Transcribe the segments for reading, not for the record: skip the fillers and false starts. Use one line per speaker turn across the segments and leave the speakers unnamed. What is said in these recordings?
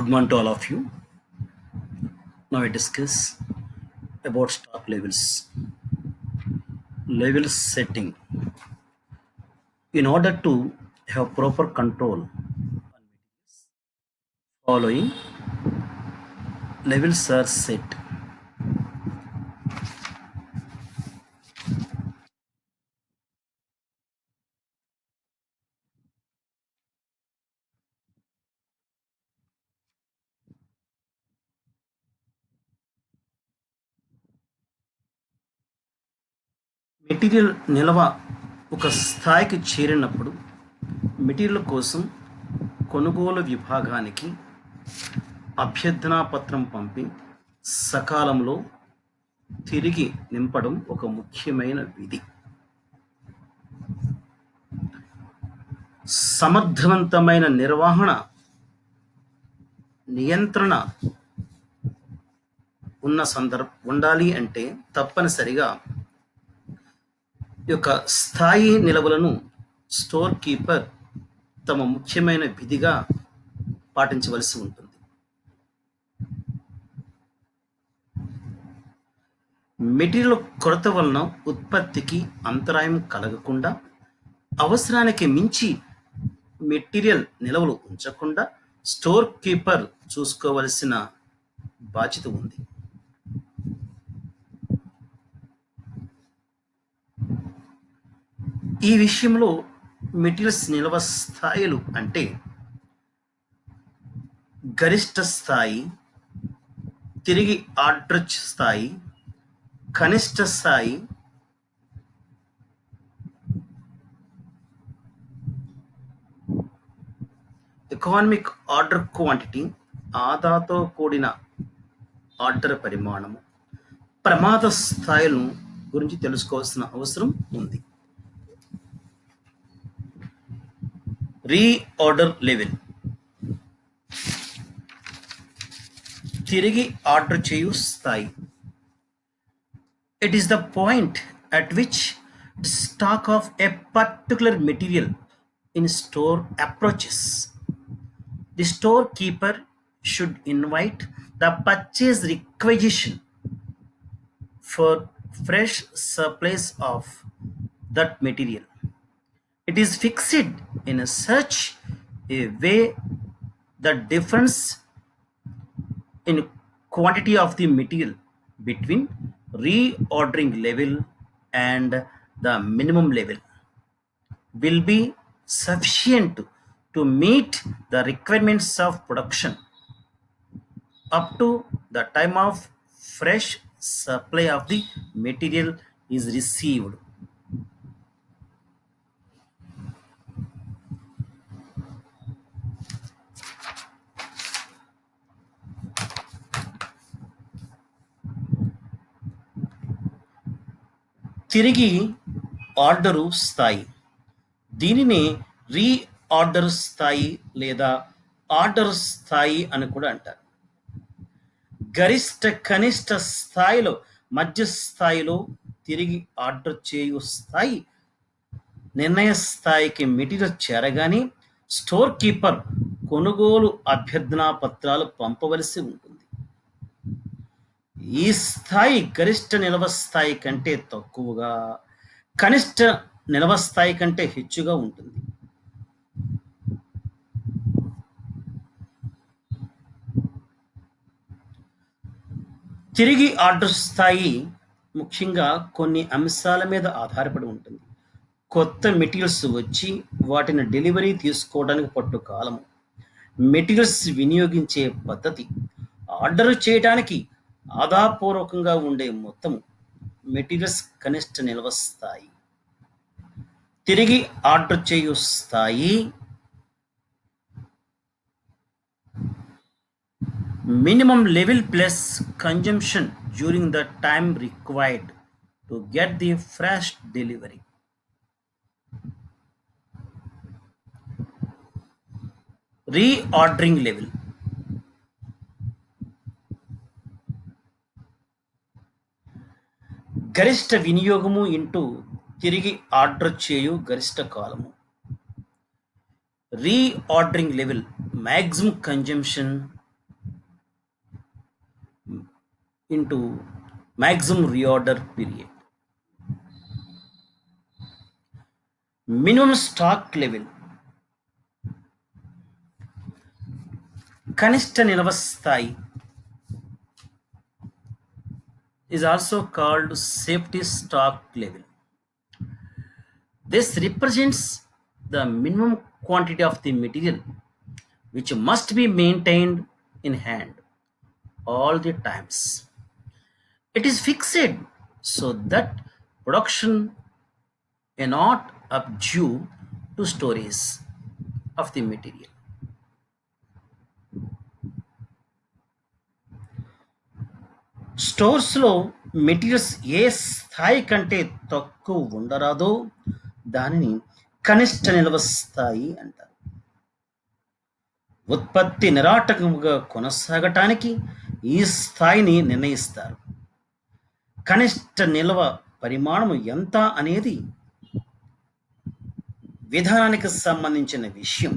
Good morning to all of you. Now I discuss about stock levels. Level setting. In order to have proper control, following levels are set. Material నిల్వ ఒక స్థాయికి చేరినప్పుడు material కోసం కొనుగోలు విభాగానికి అభ్యర్థనా పత్రం పంపి సకాలంలో తిరిగి నింపడం ఒక ముఖ్యమైన విధి. సమర్థవంతమైన నిర్వహణ నియంత్రణ ఉండాలి అంటే తప్పనిసరిగా ఈ యొక్క స్థాయి నిల్వలను స్టోర్ కీపర్ తమ ముఖ్యమైన విధిగా పాటించవలసి ఉంటుంది. మెటీరియల్ కొరత వలన ఉత్పత్తికి అంతరాయం కలగకుండా అవసరానికి మించి మెటీరియల్ నిల్వలు ఉంచకుండా స్టోర్ కీపర్ చూసుకోవలసిన బాధ్యత ఉంది. ఈ విషయంలో మెటీరియల్స్ నిల్వ స్థాయిలు అంటే గరిష్ట స్థాయి, తిరిగి ఆర్డర్ స్థాయి, కనిష్ట స్థాయి, ఎకనామిక్ ఆర్డర్ క్వాంటిటీ, ఆదాతో కూడిన ఆర్డర్ పరిమాణము, ప్రమాద స్థాయిలను గురించి తెలుసుకోవాల్సిన అవసరం ఉంది. రీఆర్డర్ లెవెల్, తిరిగి ఆర్డర్ చేయు స్థాయి. It is the point at which stock of a particular material in store approaches. The storekeeper should invite the purchase requisition for fresh supplies of that material. It is fixed in such a way the difference in quantity of the material between reordering level and the minimum level will be sufficient to meet the requirements of production up to the time of fresh supply of the material is received. తిరిగి order స్థాయి, దీనిని reorder స్థాయి లేదా order స్థాయి అని కూడా అంటారు. గరిష్ట కనిష్ట స్థాయిలో మధ్య స్థాయిలో తిరిగి ఆర్డర్ చేయు స్థాయి నిర్ణయ స్థాయికి మెటీరియల్ చేరగానే స్టోర్ కీపర్ కొనుగోలు అభ్యర్థనా పత్రాలు పంపవలసి ఉంటుంది. ఈ స్థాయి గరిష్ట నిల్వ స్థాయి కంటే తక్కువగా, కనిష్ట నిల్వ స్థాయి కంటే హెచ్చుగా ఉంటుంది. తిరిగి ఆర్డర్ స్థాయి ముఖ్యంగా కొన్ని అంశాల మీద ఆధారపడి ఉంటుంది. కొత్త మెటీరియల్స్ వచ్చి వాటిని డెలివరీ తీసుకోవడానికి పట్టు కాలము, మెటీరియల్స్ వినియోగించే పద్ధతి, ఆర్డర్ చేయడానికి ఆధారపూర్వకంగా ఉండే మొత్తము, మెటీరియల్స్ కనిష్ట నిల్వ స్థాయి. తిరిగి ఆర్డర్ చేయు స్థాయి minimum level plus consumption during the time required to get the fresh delivery. Reordering level, గరిష్ట వినియోగము ఇంటూ తిరిగి ఆర్డర్ చేయు గరిష్ట కాలము. Reordering level, maximum consumption into maximum reorder period. Minimum stock level కనిష్ట నిల్వ స్థాయి is also called safety stock level. This represents the minimum quantity of the material which must be maintained in hand all the times. It is fixed so that production cannot updue to storage of the material. స్టోర్స్లో materials ఏ స్థాయి కంటే తక్కువ ఉండరాదో దానిని కనిష్ట నిల్వ స్థాయి అంటారు. ఉత్పత్తి నిరాటకముగా కొనసాగటానికి ఈ స్థాయిని నిర్ణయిస్తారు. కనిష్ట నిల్వ పరిమాణం ఎంత అనేది విధానానికి సంబంధించిన విషయం.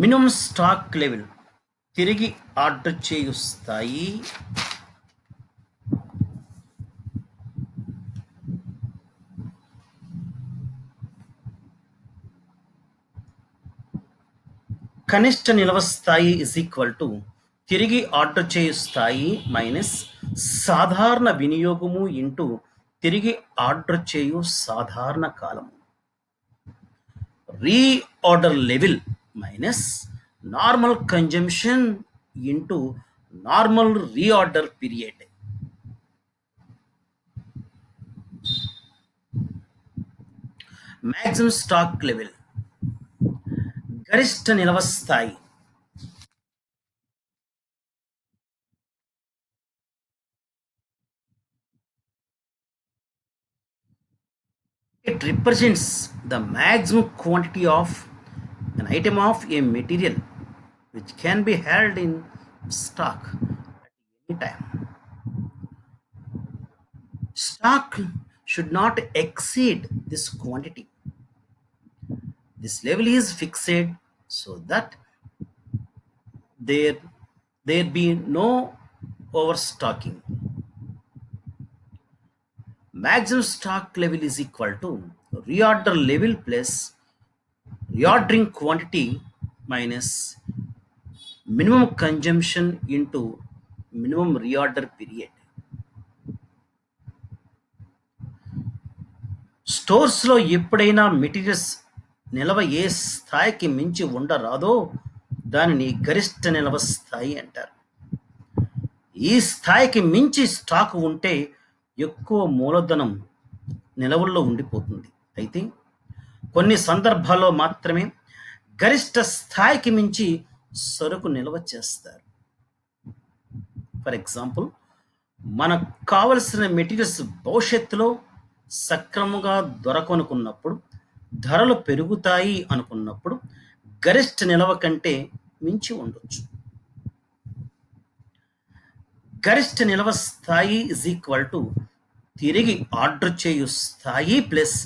మినిమం స్టాక్ లెవెల్ తిరిగి ఆర్డర్ చేయు స్థాయి. కనిష్ట నిల్వ స్థాయి ఇస్ ఈక్వల్ టు తిరిగి ఆర్డర్ చేయు స్థాయి మైనస్ సాధారణ వినియోగము ఇంటూ తిరిగి ఆర్డర్ చేయు సాధారణ కాలము. Reorder level minus normal consumption into normal reorder period. Maximum stock level గరిష్ట నిల్వ స్థాయి. It represents the maximum quantity of an item of a material which can be held in stock at any time. Stock should not exceed this quantity. This level is fixed so that there be no overstocking. Maximum stock level is equal to reorder level plus reordering quantity minus minimum consumption into minimum reorder period. స్టోర్స్లో ఎప్పుడైనా materials నిల్వ ఏ స్థాయికి మించి ఉండరాదో దానిని గరిష్ట నిల్వ స్థాయి అంటారు. ఈ స్థాయికి మించి స్టాక్ ఉంటే ఎక్కువ మూలధనం నిల్వల్లో ఉండిపోతుంది. అయితే కొన్ని సందర్భాల్లో మాత్రమే గరిష్ట స్థాయికి మించి సరుకు నిల్వ చేస్తారు. ఫర్ ఎగ్జాంపుల్, మనకు కావలసిన మెటీరియల్స్ భవిష్యత్తులో సక్రమంగా దొరకనుకున్నప్పుడు, ధరలు పెరుగుతాయి అనుకున్నప్పుడు గరిష్ట నిల్వ కంటే మించి ఉండొచ్చు. గరిష్ట నిల్వ స్థాయి ఇజ్ ఈక్వల్ టు తిరిగి ఆర్డర్ చేయు స్థాయి ప్లస్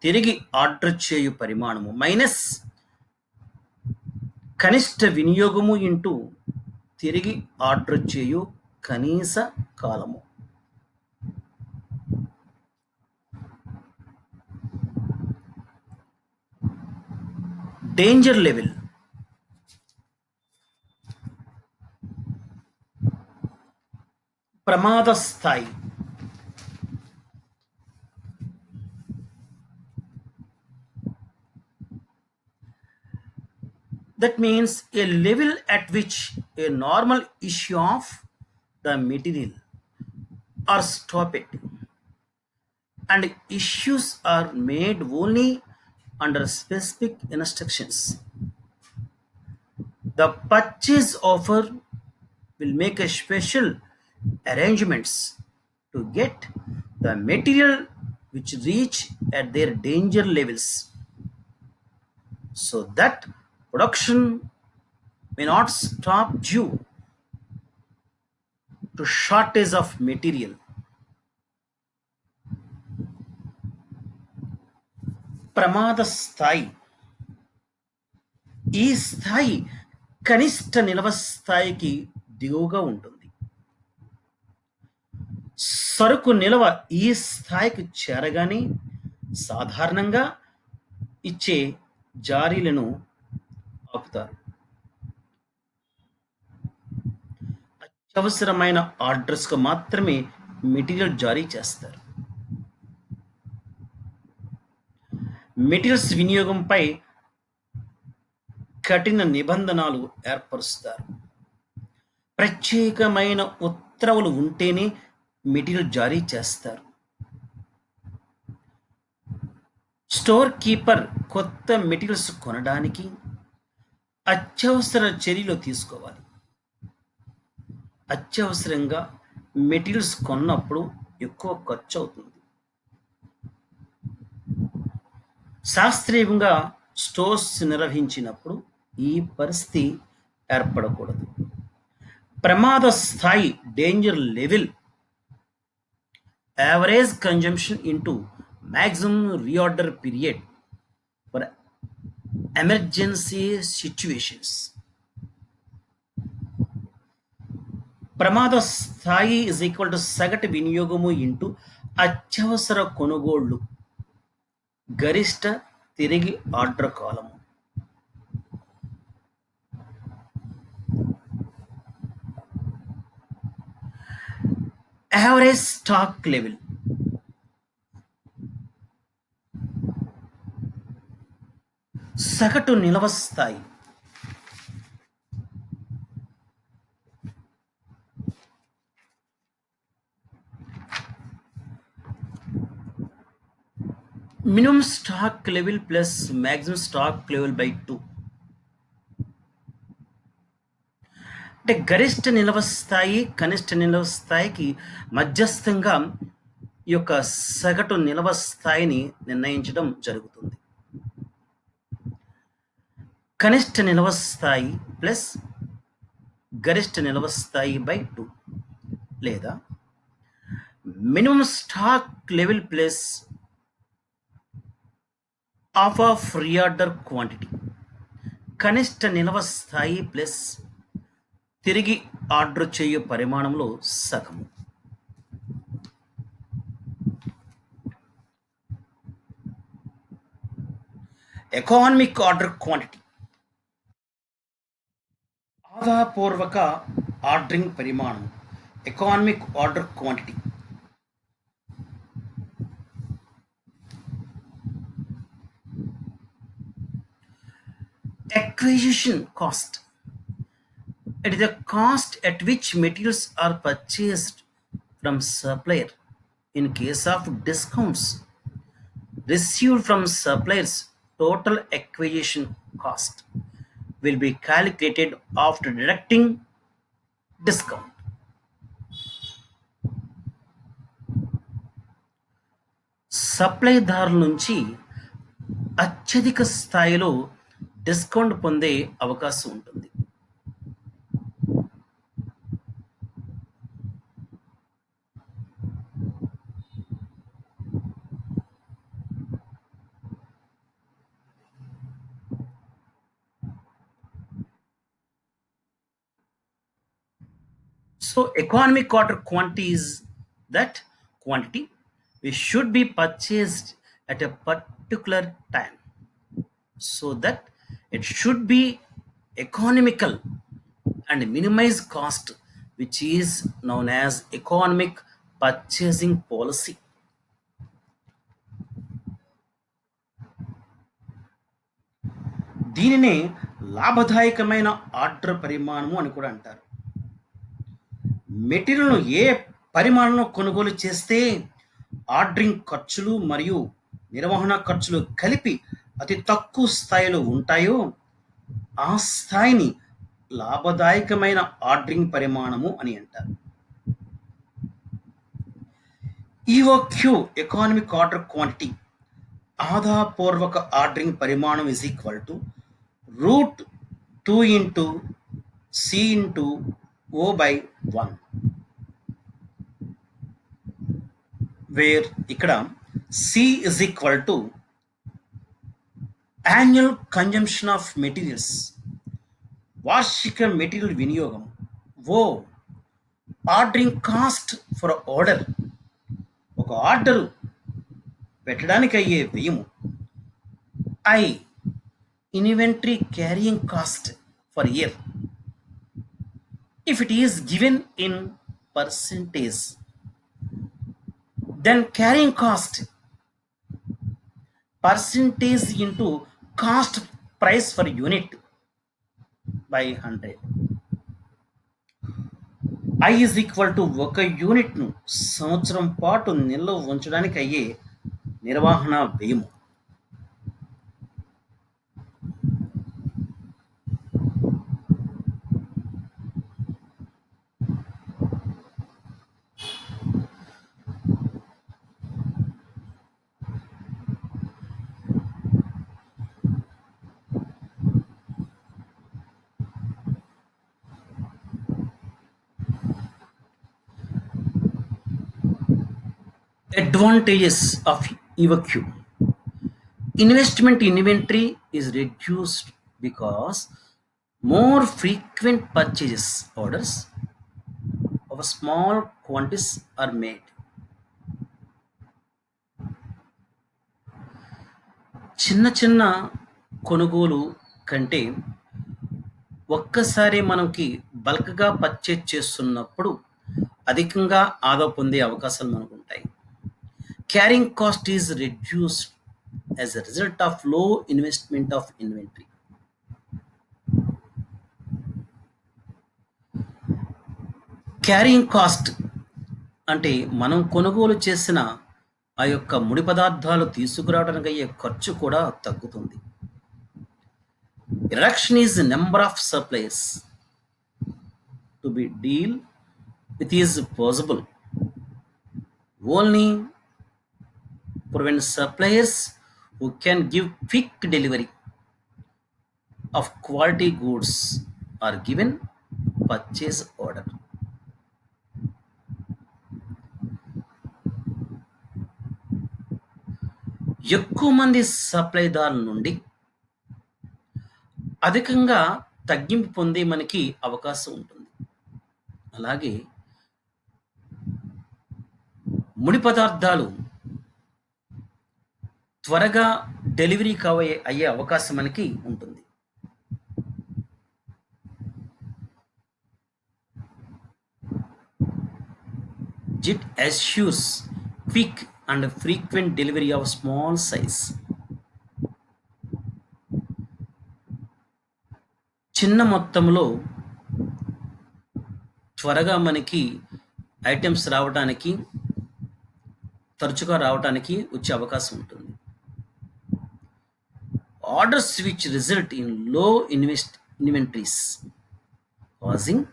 తిరిగి ఆర్డర్ చేయు పరిమాణము మైనస్ కనిష్ట వినియోగము ఇంటూ తిరిగి ఆర్డర్ చేయు కనీస కాలము. డేంజర్ లెవెల్ ప్రమాద స్థాయి. That means a level at which a normal issue of the material are stopped and issues are made only under specific instructions. The purchase offer will make a special arrangements to get the material which reach at their danger levels so that production may not stop due to shortage of material. ప్రమాద స్థాయి ఈ స్థాయి కనిష్ట నిల్వ స్థాయికి దిగువగా ఉంటుంది. సరుకు నిల్వ ఈ స్థాయికి చేరగానే సాధారణంగా ఇచ్చే జారీలను ఆపుతారు. అత్యవసరమైన ఆర్డర్స్‌కు మాత్రమే మెటీరియల్ జారీ చేస్తారు. మెటీరియల్స్ వినియోగంపై కఠిన నిబంధనలు ఏర్పరుస్తారు. ప్రత్యేకమైన ఉత్తర్వులు ఉంటేనే మెటీరియల్ జారీ చేస్తారు. స్టోర్ కీపర్ కొత్త మెటీరియల్స్ కొనడానికి అత్యవసర చర్యలు తీసుకోవాలి. అత్యవసరంగా మెటీరియల్స్ కొన్నప్పుడు ఎక్కువ ఖర్చు అవుతుంది. శాస్త్రీయంగా స్టోర్స్ నిర్వహించినప్పుడు ఈ పరిస్థితి ఏర్పడకూడదు. ప్రమాద స్థాయి danger level average consumption into maximum reorder period for emergency situations. ప్రమాద స్థాయి ఇజ్ ఈక్వల్ టు సగటు వినియోగము ఇంటూ అత్యవసర కొనుగోళ్లు గరిష్ట తిరిగి ఆర్డర్ కాలము. యావరేజ్ స్టాక్ లెవెల్ సగటు నిల్వ స్థాయి. Minimum stock level plus maximum stock level by 2. అంటే గరిష్ట నిల్వ స్థాయి కనిష్ట నిల్వ స్థాయికి మధ్యస్థంగా ఈ యొక్క సగటు నిల్వ స్థాయిని నిర్ణయించడం జరుగుతుంది. కనిష్ట నిల్వ స్థాయి ప్లస్ గరిష్ట నిల్వ స్థాయి బై 2 లేదా minimum stock level plus of reorder quantity. కనిష్ట నిల్వ స్థాయి ప్లస్ తిరిగి ఆర్డర్ చేయు పరిమాణంలో సగము. ఎకానమిక్ ఆర్డర్ క్వాంటిటీ ఆధాపూర్వక ఆర్డరింగ్ పరిమాణం. Economic order quantity acquisition cost. It is the cost at which materials are purchased from supplier. In case of discounts received from suppliers, total acquisition cost will be calculated after deducting discount. సప్లైదారుల నుంచి అత్యధిక స్థాయిలో discount పొందే అవకాశం ఉంటుంది. So economic order quantity is that quantity which should be purchased at a particular time, so that it should be economical and minimize cost, which is known as economic purchasing policy. దీనినే లాభదాయకమైన order పరిమాణము అని కూడా అంటారు. మెటీరియల్ను ఏ పరిమాణంలో కొనుగోలు చేస్తే ఆర్డరింగ్ ఖర్చులు మరియు నిర్వహణ ఖర్చులు కలిపి అతి తక్కువ స్థాయిలో ఉంటాయో ఆ స్థాయిని లాభదాయకమైన ఆర్డరింగ్ పరిమాణము అని అంటారు. ఈఓక్యూ ఎకానమిక్ ఆర్డర్ క్వాంటిటీ ఆధాపూర్వక ఆర్డరింగ్ పరిమాణం is equal to √2 into C into O by 1, where ఇక్కడ C is equal to annual consumption of materials, వార్షిక మెటీరియల్ వినియోగం. O ordering cost per order, ఒక ఆర్డర్ పెట్టడానికి అయ్యే వ్యయము. I inventory carrying cost per year, if it is given in percentage, then carrying cost percentage into cost price per unit by 100. I is equal to ఒక యూనిట్ను సంవత్సరం పాటు నిల్వ ఉంచడానికి అయ్యే నిర్వహణ వ్యయము. Advantages of EVQ: investment inventory is reduced because more frequent purchases orders of small quantities are made. చిన్న చిన్న కొనుగోలు కంటే ఒక్కసారి మనకి బల్క్గా పర్చేజ్ చేస్తున్నప్పుడు అధికంగా ఆదా పొందే అవకాశాలు మనకు ఉంటాయి. Carrying cost is reduced as a result of low investment of inventory. Carrying cost అంటే మనం కొనుగోలు చేసిన ఆ యొక్క ముడి పదార్థాలు తీసుకురావడానికి అయ్యే ఖర్చు కూడా తగ్గుతుంది. Reduction is the number of suppliers to be deal with is possible only when suppliers who can give quick delivery of quality goods are given purchase order. ఎక్కువ మంది సప్లైదారుల నుండి అధికంగా తగ్గింపు పొందే మనకి అవకాశం ఉంటుంది. అలాగే ముడి పదార్థాలు త్వరగా డెలివరీ అయ్యే అవకాశం మనకి ఉంటుంది. JIT assures quick and frequent delivery of small size. చిన్న మొత్తంలో త్వరగా మనకి ఐటమ్స్ రావడానికి, తరచుగా రావడానికి వచ్చే అవకాశం ఉంటుంది. ఆర్డర్స్ విచ్ రిజల్ట్ ఇన్ లో ఇన్వెంటరీస్ కాజింగ్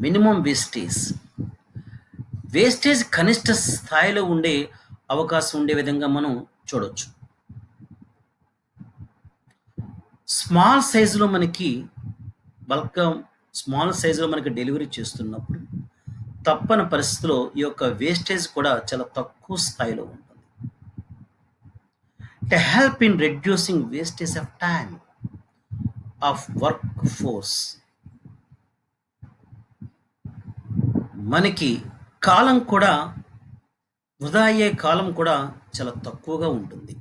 మినిమం వేస్టేజ్ కనిష్ట స్థాయిలో ఉండే అవకాశం ఉండే విధంగా మనం చూడవచ్చు. స్మాల్ సైజులో మనకి స్మాల్ సైజులో మనకి డెలివరీ చేస్తున్నప్పుడు తప్పని పరిస్థితిలో ఈ యొక్క వేస్టేజ్ కూడా చాలా తక్కువ స్థాయిలో ఉంటుంది. To help in reducing wastage of time of work force, మనకి కాలం కూడా వృధా అయ్యే కాలం కూడా చాలా తక్కువగా ఉంటుంది.